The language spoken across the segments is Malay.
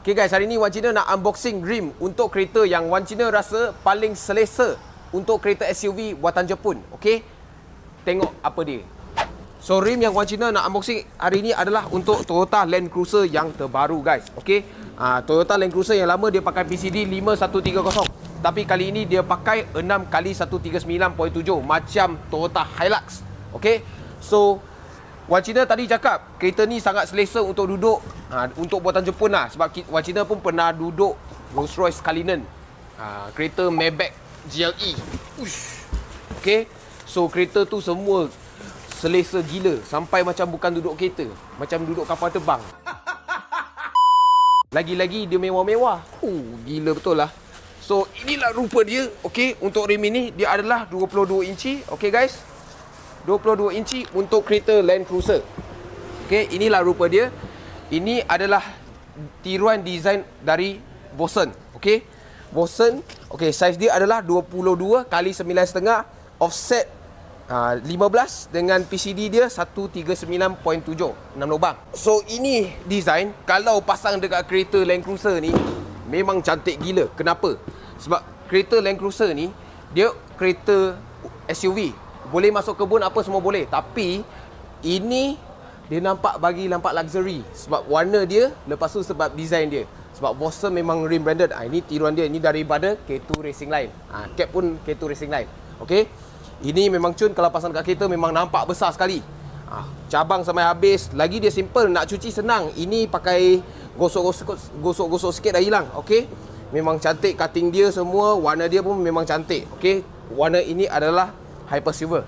Okay guys, hari ni Wan Cina nak unboxing rim untuk kereta yang Wan Cina rasa paling selesa untuk kereta SUV buatan Jepun. Okay, tengok apa dia. So rim yang Wan Cina nak unboxing hari ni adalah untuk Toyota Land Cruiser yang terbaru guys. Okay, Toyota Land Cruiser yang lama dia pakai PCD 5130, tapi kali ini dia pakai 6x139.7 macam Toyota Hilux. Okay, so Wan Cina tadi cakap kereta ni sangat selesa untuk duduk, untuk buatan Jepun lah. Sebab Wan Cina pun pernah duduk Rolls Royce Cullinan, kereta Maybach GLE. Ush. Okay, so kereta tu semua selesa gila, sampai macam bukan duduk kereta, macam duduk kapal terbang. Lagi-lagi dia mewah-mewah. Gila betul lah. So inilah rupa dia. Okay, untuk rim ini dia adalah 22 inci. Okay guys, 22 inci untuk kereta Land Cruiser. Okay, inilah rupa dia. Ini adalah tiruan design dari Vossen. Okay, Vossen. Okay, saiz dia adalah 22 kali 9,5, offset 15 dengan PCD dia 139.7, 6 lubang. So ini design kalau pasang dekat kereta Land Cruiser ni memang cantik gila. Kenapa? Sebab kereta Land Cruiser ni dia kereta SUV. Boleh masuk kebun apa semua boleh. Tapi ini dia nampak luxury. Sebab warna dia, lepas tu sebab design dia. Sebab Vossen memang rim branded. Ini tiruan dia. Ini daripada K2 Racing Line. Cap pun K2 Racing Line. Okay, ini memang cun kalau pasang dekat kereta memang nampak besar sekali. Cabang sampai habis. Lagi dia simple, nak cuci senang. Ini pakai gosok-gosok sikit dah hilang. Okay, memang cantik cutting dia semua. Warna dia pun memang cantik. Okay, warna ini adalah Hyper Silver.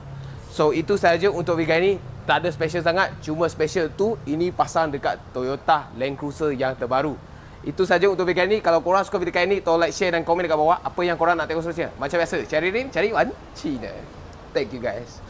So itu saja untuk video ini. Tak ada special sangat. Cuma special tu ini pasang dekat Toyota Land Cruiser yang terbaru. Itu saja untuk video ini. Kalau korang suka video ini, tolong like, share dan komen dekat bawah apa yang korang nak tengok seterusnya. Macam biasa, cari rim, cari Wan Cina. Thank you guys.